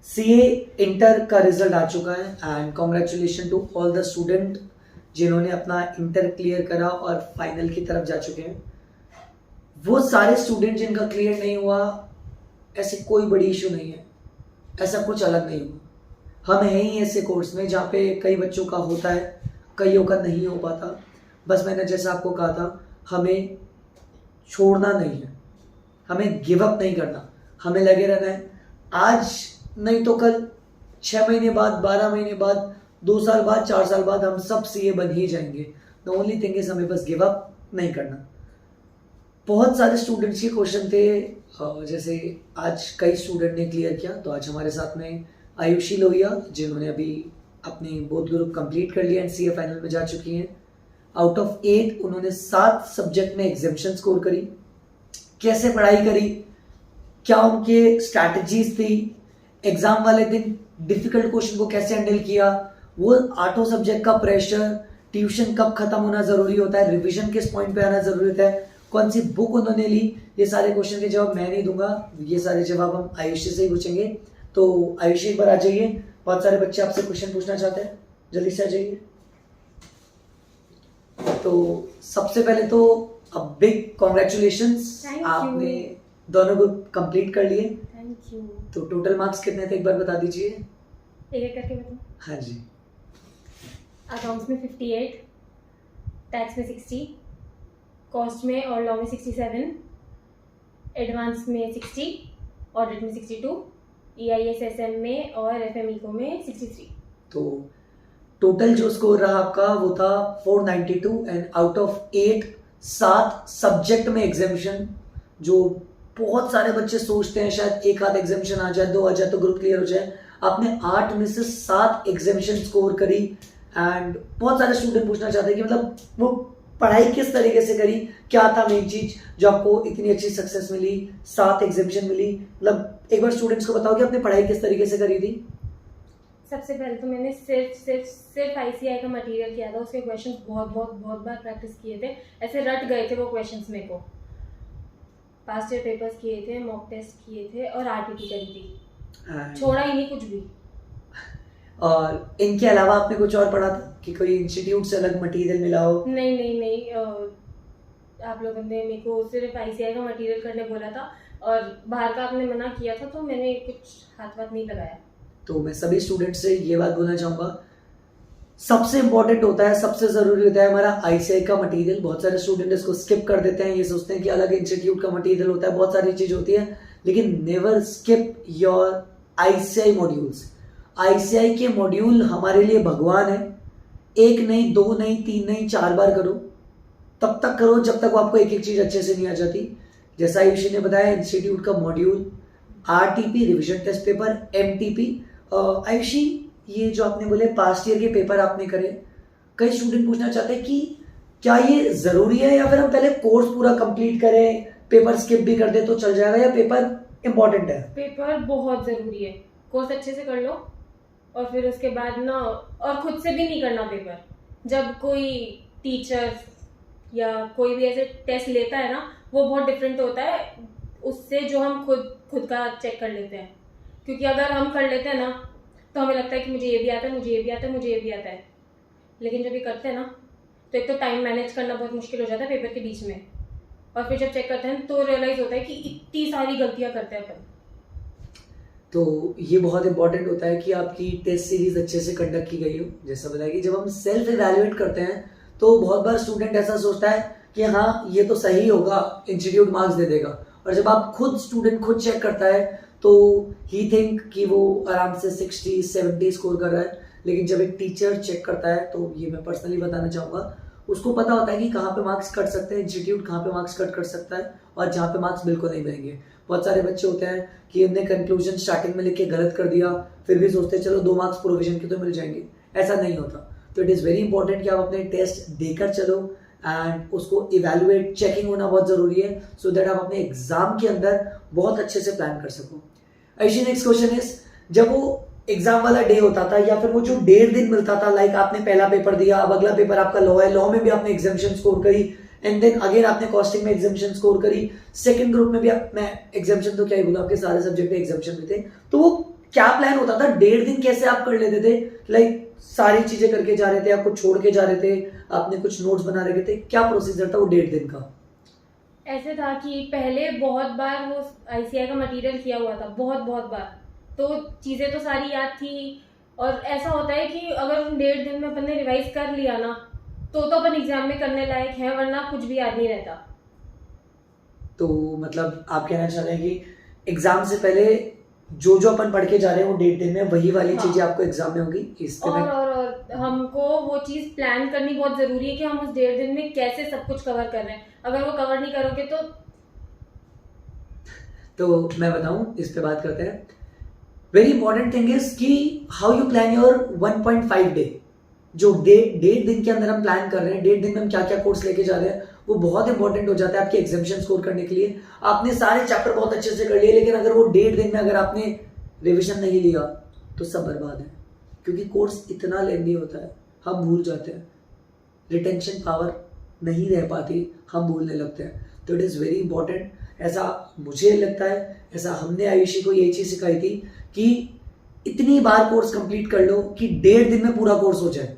CA inter का result आ चुका है and congratulation to all the student जिन्होंने अपना इंटर क्लियर करा और फाइनल की तरफ जा चुके हैं। वो सारे स्टूडेंट जिनका क्लियर नहीं हुआ, ऐसे कोई बड़ी इशू नहीं है, ऐसा कुछ अलग नहीं हुआ। हम हैं ही ऐसे कोर्स में जहाँ पे कई बच्चों का होता है, कईयों का नहीं हो पाता। बस मैंने जैसा आपको कहा था, हमें छोड़ना नहीं है, हमें गिव अप नहीं करना, हमें लगे रहना है। आज नहीं तो कल, 6 महीने बाद, 12 महीने बाद, 2 साल बाद, 4 साल बाद हम सब सीए बन ही जाएंगे। द ओनली थिंग इज हमें बस गिव अप नहीं करना। बहुत सारे स्टूडेंट्स के क्वेश्चन थे, जैसे आज कई स्टूडेंट ने क्लियर किया। तो आज हमारे साथ में आयुषी लोहिया, जिन्होंने अभी अपने बोथ ग्रुप कंप्लीट कर लिया एंड सीए फाइनल में जा चुकी हैं। आउट ऑफ 8 उन्होंने 7 सब्जेक्ट में एग्जामिशन स्कोर करी। कैसे पढ़ाई करी, क्या उनके स्ट्रैटेजीज थी, एग्जाम वाले दिन डिफिकल्ट क्वेश्चन को कैसे हैंडल किया, वो 8 सब्जेक्ट का प्रेशर, ट्यूशन कब खत्म होना जरूरी होता है, रिवीजन किस पॉइंट पे आना जरूरी होता है, कौन सी बुक उन्होंने ली, ये सारे क्वेश्चन के जवाब मैं नहीं दूंगा, ये सारे जवाब हम आयुषी से ही पूछेंगे। तो आयुषी एक बार आ जाइए, बहुत सारे बच्चे आपसे क्वेश्चन पूछना चाहते हैं, जल्दी से आ जाइए। तो सबसे पहले तो बिग कॉन्ग्रेचुलेशंस, आपने दोनों ग्रुप कंप्लीट कर लिए। Thank you. तो टोटल मार्क्स कितने थे एक बार बता दीजिए। एक एक करके बताओ। हाँ जी। अकाउंट्स में 58, टैक्स में 60, कॉस्ट में और लॉ में 67, एडवांस में 60, ऑडिट में 62, EISSM में और FMECO में 63। तो टोटल जो स्कोर रहा आपका वो था 492 एंड आउट ऑफ 8 7 सब्जेक्ट में एग्जामिशन। जो बहुत सारे बच्चे सोचते हैं शायद एक आध एग्जामिशन आ जाए, 2 आ जाए तो ग्रुप क्लियर हो जाए। आपने 8 में से 7 एग्जामिशन स्कोर करी एंड बहुत सारे स्टूडेंट पूछना चाहते हैं कि मतलब वो पढ़ाई किस तरीके से करी, क्या था मेन चीज जो आपको इतनी अच्छी सक्सेस मिली, 7 एग्जामिशन मिली। मतलब एक बार स्टूडेंट्स को बताओ कि आपने पढ़ाई किस तरीके से करी थी। सबसे पहले तो मैंने सिर्फ ICI का मटेरियल किया था। उसके क्वेश्चंस बहुत बार प्रैक्टिस किए थे, ऐसे रट गए थे वो क्वेश्चंस मेरे को। पास्ट ईयर पेपर्स किए थे, मॉक टेस्ट किए थे और RTP करी थी, छोड़ा ही नहीं कुछ भी। और इनके अलावा आपने कुछ और पढ़ा था कि कोई इंस्टीट्यूट से अलग मटेरियल मिला हो? नहीं, आप लोगों ने मेरे को सिर्फ ICI का मटेरियल करने बोला था और बाहर का आपने मना किया था, तो मैंने कुछ हाथ नहीं लगाया। तो मैं सभी स्टूडेंट से ये बात बोलना चाहूँगा, सबसे इंपॉर्टेंट होता है, सबसे जरूरी होता है हमारा ICI का मटेरियल। बहुत सारे स्टूडेंट इसको स्किप कर देते हैं, ये सोचते हैं कि अलग इंस्टीट्यूट का मटेरियल होता है, बहुत सारी चीज होती है, लेकिन never skip your ICI modules. ICI के मॉड्यूल हमारे लिए भगवान है। 1 नहीं, 2 नहीं, 3 नहीं, 4 बार करो, तब तक करो जब तक आपको एक एक चीज अच्छे से नहीं आ जाती। जैसा आयुषी ने बताया, इंस्टीट्यूट का module, RTP revision test paper, MTP। Ayushi, ये जो आपने बोले पास्ट ईयर के पेपर आपने करे, कई स्टूडेंट पूछना चाहते हैं कि क्या ये जरूरी है या फिर हम पहले कोर्स पूरा कंप्लीट करें, पेपर स्किप भी कर दे तो चल जाएगा, या पेपर इंपॉर्टेंट है? पेपर बहुत जरूरी है। कोर्स अच्छे से कर लो और फिर उसके बाद ना, और खुद से भी नहीं करना पेपर। जब कोई टीचर या कोई भी ऐसे टेस्ट लेता है ना, वो बहुत डिफरेंट होता है उससे जो हम खुद का चेक कर लेते हैं। क्योंकि अगर हम कर लेते हैं ना तो हमें लगता है कि मुझे ये भी आता है, मुझे ये भी आता है, मुझे ये भी आता है, लेकिन जब ये करते हैं ना तो एक तो टाइम मैनेज करना बहुत मुश्किल हो जाता है पेपर के बीच में, और फिर जब चेक करते हैं तो रियलाइज होता है कि इतनी सारी गलतियां करते हैं अपन। तो ये बहुत इंपॉर्टेंट होता है कि आपकी टेस्ट सीरीज अच्छे से कंडक्ट की गई हो। जैसा बताया कि जब हम सेल्फ इवैल्यूएट करते हैं तो बहुत बार स्टूडेंट ऐसा सोचता है कि हाँ ये तो सही होगा, इंस्टीट्यूट मार्क्स दे देगा, और जब आप स्टूडेंट खुद चेक करता है तो ही थिंक कि वो आराम से 60-70 स्कोर कर रहा है। लेकिन जब एक टीचर चेक करता है, तो ये मैं पर्सनली बताना चाहूँगा, उसको पता होता है कि कहाँ पे मार्क्स कट सकते हैं, इंस्टीट्यूट कहाँ पे मार्क्स कट कर सकता है और जहाँ पे मार्क्स बिल्कुल नहीं बनेंगे। बहुत सारे बच्चे होते हैं कि उन्हें कंक्लूजन स्टार्टिंग में लिख के गलत कर दिया, फिर भी सोचते हैं चलो 2 मार्क्स प्रोविजन के तो मिल जाएंगे। ऐसा नहीं होता। तो इट इज़ वेरी इंपॉर्टेंट कि आप अपने टेस्ट देकर चलो एंड उसको इवेल्युएट, चेकिंग होना बहुत जरूरी है, सो दैट आप अपने एग्जाम के अंदर बहुत अच्छे से प्लान कर सको। आयुषी, नेक्स्ट क्वेश्चन इज, जब वो एग्जाम वाला डे होता था या फिर वो जो 1.5 दिन मिलता था, लाइक आपने पहला पेपर दिया, अब अगला पेपर आपका लॉ है, लॉ में भी आपने एग्जामिशन स्कोर करी एंड देन अगेन आपने कॉस्टिंग में एग्जामिशन स्कोर करी, सेकंड ग्रुप में भी मैं एग्जामिशन तो क्या ही बोलूं, आपके सारे सब्जेक्ट में एग्जामिशन में थे, तो वो क्या प्लान होता था? 1.5 दिन कैसे आप कर लेते थे? लाइक सारी चीजें करके जा रहे थे, आप कुछ छोड़ के जा रहे थे, आपने कुछ नोट्स बना रखे थे, क्या प्रोसीजर था वो 1.5 दिन का? ऐसे था कि पहले बहुत बार वो आईसीआई का मटेरियल किया हुआ था, बहुत बहुत बार, तो चीज़ें तो सारी याद थी। और ऐसा होता है कि अगर उन 1.5 दिन में अपन ने रिवाइज कर लिया ना, तो अपन एग्जाम में करने लायक हैं, वरना कुछ भी याद नहीं रहता। तो मतलब आप कहना चाह रहे हैं कि एग्जाम से पहले जो जो अपन पढ़ के जा रहे हैं वो 1.5 दिन में वही वाली हाँ। चीजें आपको एग्जाम में होगी, इसके में और हमको वो चीज़ प्लान करनी बहुत ज़रूरी है कि हम उस 1.5 दिन में कैसे सब कुछ कवर कर रहे हैं। अगर वो कवर नहीं करोगे तो मैं बताऊं, इस पे बात करते हैं। वेरी इंपॉर्टेंट थिंग इज कि how you plan your 1.5 day. जो 1.5 दिन के अंदर हम प्लान कर रहे हैं, 1.5 दिन में हम क्या क्या कोर्स लेके जा रहे हैं, वो बहुत इंपॉर्टेंट हो जाता है आपके एग्जामिनेशन स्कोर करने के लिए। आपने सारे चैप्टर बहुत अच्छे से कर लिए, लेकिन अगर वो 1.5 दिन में अगर आपने रिविजन नहीं लिया तो सब बर्बाद है, क्योंकि कोर्स इतना लेंदी होता है, हम भूल जाते हैं, रिटेंशन पावर नहीं रह पाती, हम भूलने लगते हैं। तो इट इज़ वेरी इंपॉर्टेंट। ऐसा मुझे लगता है, ऐसा हमने आयुषी को यही चीज़ सिखाई थी कि इतनी बार कोर्स कंप्लीट कर लो कि 1.5 दिन में पूरा कोर्स हो जाए,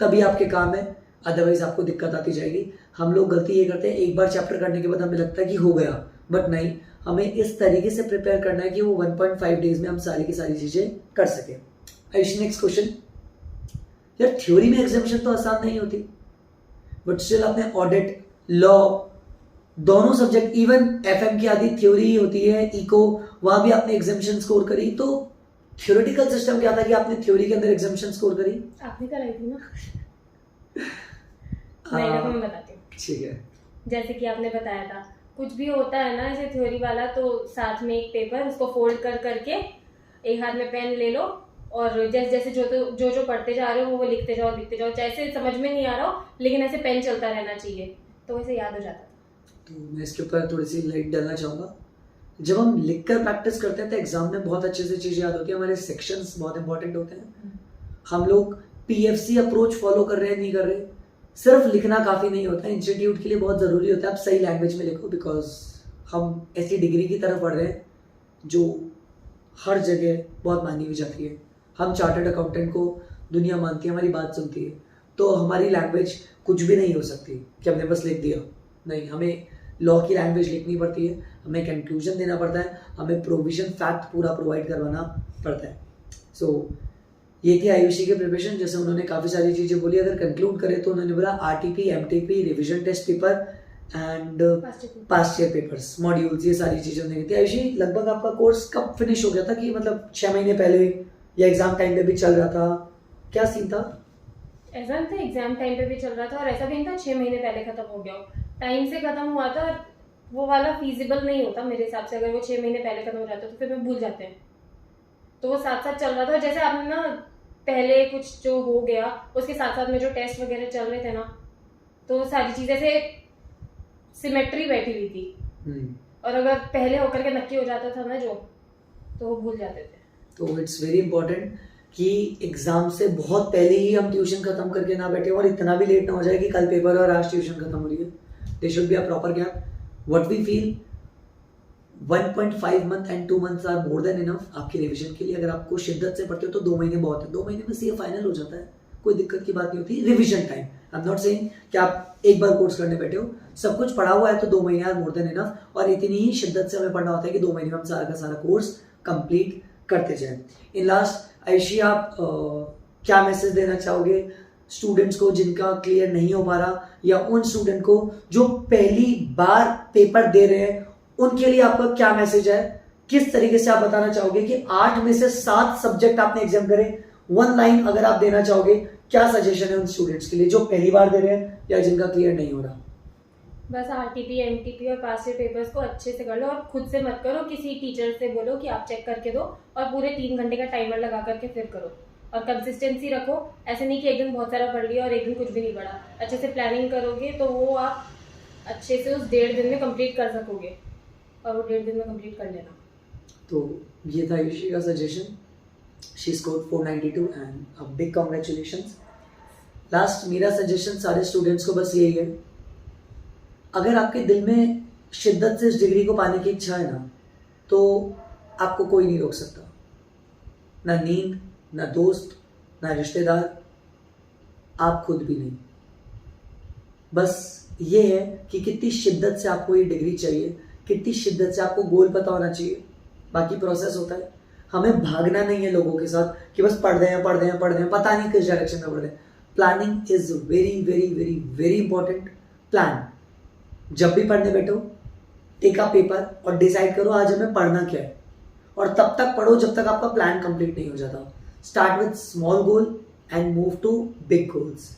तभी आपके काम है, अदरवाइज आपको दिक्कत आती जाएगी। हम लोग गलती ये करते हैं, एक बार चैप्टर करने के बाद हमें लगता है कि हो गया, बट नहीं, हमें इस तरीके से प्रिपेयर करना है कि वो 1.5 डेज में हम सारी की सारी चीज़ें कर सकें। Ayushi, next question. यार थ्योरी में एग्जामिनेशन तो आसान नहीं होती, बट स्टिल आपने ऑडिट, लॉ, दोनों सब्जेक्ट, इवन एफएम की आदि थ्योरी ही होती है, इको, वहां भी आपने एग्जामिनेशन स्कोर करी। तो थ्योरेटिकल सिस्टम क्या था कि आपने थ्योरी के अंदर एग्जामिनेशन स्कोर करी? आपने कराई थी ना। नहीं ना, मैं बताती हूँ। ठीक है। जैसे कि आपने बताया था, कुछ भी होता है ना ऐसे थ्योरी वाला, तो साथ में एक पेपर, उसको फोल्ड कर करके एक हाथ में पेन ले लो, और जैसे जैसे जो पढ़ते जा रहे हो वो लिखते जाओ लिखते जाओ। जैसे समझ में नहीं आ रहा हो, लेकिन ऐसे पेन चलता रहना चाहिए, तो वैसे याद हो जाता था। तो मैं इसके ऊपर थोड़ी सी लाइट डालना चाहूँगा। जब हम लिखकर प्रैक्टिस करते हैं तो एग्जाम में बहुत अच्छे से चीज़ें याद होती है, हमारे सेक्शंस बहुत इंपॉर्टेंट होते हैं। हम लोग पीएफसी अप्रोच फॉलो कर रहे हैं, नहीं कर रहे, सिर्फ लिखना काफ़ी नहीं होता है, इंस्टीट्यूट के लिए बहुत ज़रूरी होता है आप सही लैंग्वेज में लिखो, बिकॉज हम ऐसी डिग्री की तरफ बढ़ रहे हैं जो हर जगह बहुत मानी हुई जाती है। हम चार्टर्ड अकाउंटेंट को दुनिया मानती है, हमारी बात सुनती है, तो हमारी लैंग्वेज कुछ भी नहीं हो सकती कि हमने बस लिख दिया, नहीं, हमें लॉ की लैंग्वेज लिखनी पड़ती है, हमें कंक्लूजन देना पड़ता है, हमें प्रोविजन फैक्ट पूरा प्रोवाइड करवाना पड़ता है। सो ये थी आयुषी के प्रिपरेशन। जैसे उन्होंने काफ़ी सारी चीज़ें बोली, अगर कंक्लूड करें तो उन्होंने बोला RTP, MTP, revision test paper and past year papers, modules, ये सारी चीज़ें उन्होंने की थी। आयुषी, लगभग आपका कोर्स कब फिनिश हो गया था? कि मतलब 6 महीने पहले या एग्जाम टाइम पे भी चल रहा था, क्या सीन था? ऐसा नहीं था, एग्जाम टाइम पे भी चल रहा था, और ऐसा भी नहीं था 6 महीने पहले खत्म हो गया हो। टाइम से खत्म हुआ था, और वो वाला फीजिबल नहीं होता मेरे हिसाब से। अगर वो 6 महीने पहले खत्म हो जाता तो फिर मैं भूल जाते हैं, तो वो साथ साथ चल रहा था। जैसे आपने ना पहले कुछ जो हो गया, उसके साथ साथ में जो टेस्ट वगैरह चल रहे थे ना, तो वो सारी चीजें से सिमेट्री बैठी हुई थी। और अगर पहले होकर के नक्की हो जाता था ना जो, तो वो भूल जाते थे। तो इट्स वेरी इंपॉर्टेंट कि एग्जाम से बहुत पहले ही हम ट्यूशन खत्म करके ना बैठे, और इतना भी लेट ना हो जाए कि कल पेपर और आज ट्यूशन खत्म हो रही है। They should be a proper gap. What we feel 1.5 month and 2 months are more than enough आपकी रिवीजन के लिए। अगर आपको शिद्दत से पढ़ते हो तो 2 महीने बहुत है, 2 महीने में सीए फाइनल हो जाता है, कोई दिक्कत की बात नहीं होती। Revision time, I am not saying कि आप एक बार कोर्स करने बैठे हो, सब कुछ पढ़ा हुआ है तो 2 महीने आर मोर देन इनफ, और इतनी ही शिद्दत से हमें पढ़ना होता है कि 2 महीने में हम सारा का सारा कोर्स कंप्लीट करते जाएं। इन लास्ट आयुषी, आप क्या मैसेज देना चाहोगे स्टूडेंट्स को जिनका क्लियर नहीं हो पा रहा, या उन स्टूडेंट को जो पहली बार पेपर दे रहे हैं, उनके लिए आपका क्या मैसेज है? किस तरीके से आप बताना चाहोगे कि 8 में से 7 सब्जेक्ट आपने एग्जाम करे? 1 लाइन अगर आप देना चाहोगे, क्या सजेशन है उन स्टूडेंट्स के लिए जो पहली बार दे रहे हैं या जिनका क्लियर नहीं हो रहा? बस आरटीपी, एमटीपी और पास्ट ईयर पेपर्स को अच्छे से कर लो, और खुद से मत करो, किसी टीचर से बोलो कि आप चेक करके दो, और पूरे 3 घंटे का टाइमर लगा करके फिर करो। और कंसिस्टेंसी रखो, ऐसे नहीं कि एक दिन बहुत सारा पढ़ लिया और एक दिन कुछ भी नहीं पढ़ा। अच्छे से प्लानिंग करोगे तो वो आप अच्छे से उस 1.5 दिन में कंप्लीट कर सकोगे, और वो 1.5 दिन में कंप्लीट कर लेना। तो ये था आयुषी का suggestion. She scored 492 and a big congratulations. Last मेरा सजेशन सारे स्टूडेंट्स को बस यही है, अगर आपके दिल में शिद्दत से इस डिग्री को पाने की इच्छा है ना, तो आपको कोई नहीं रोक सकता। ना नींद, ना दोस्त, ना रिश्तेदार, आप खुद भी नहीं। बस ये है कि कितनी शिद्दत से आपको ये डिग्री चाहिए, कितनी शिद्दत से आपको गोल पता होना चाहिए। बाकी प्रोसेस होता है। हमें भागना नहीं है लोगों के साथ कि बस पढ़ रहे हैं पढ़ रहे हैं पढ़ रहे हैं, पता नहीं किस डायरेक्शन में पढ़ रहे हैं। Planning is very very very very important. Plan, जब भी पढ़ने बैठो टेक अ पेपर और डिसाइड करो आज हमें पढ़ना क्या है, और तब तक पढ़ो जब तक आपका प्लान कंप्लीट नहीं हो जाता। Start with small goal and move to big goals.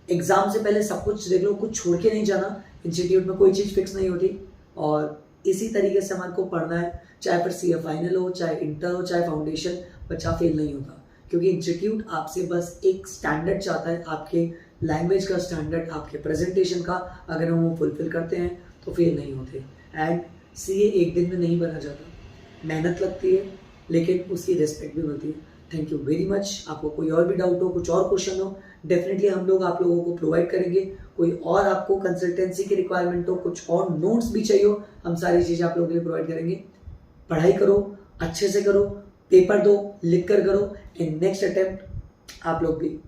Exam से पहले सब कुछ देख लो, कुछ छोड़ के नहीं जाना। इंस्टीट्यूट में कोई चीज़ फिक्स नहीं होती, और इसी तरीके से हमारे को पढ़ना है। चाहे फिर सी ए फाइनल हो, चाहे इंटर हो, चाहे फाउंडेशन, बच्चा फेल नहीं होता। क्योंकि इंस्टीट्यूट आपसे बस एक स्टैंडर्ड चाहता है, आपके लैंग्वेज का स्टैंडर्ड, आपके प्रेजेंटेशन का। अगर हम वो फुलफिल करते हैं तो फेल नहीं होते। एंड सी ए एक दिन में नहीं बना जाता, मेहनत लगती है, लेकिन उसकी रिस्पेक्ट भी मिलती है। Thank you very much. आपको कोई और भी डाउट हो, कुछ और क्वेश्चन हो, डेफिनेटली हम लोग आप लोगों को प्रोवाइड करेंगे। कोई और आपको कंसल्टेंसी की रिक्वायरमेंट हो, कुछ और नोट्स भी चाहिए हो, हम सारी चीज़ें आप लोगों के लिए प्रोवाइड करेंगे। पढ़ाई करो, अच्छे से करो, पेपर दो, लिख कर करो, इन नेक्स्ट अटेम्प्ट आप लोग भी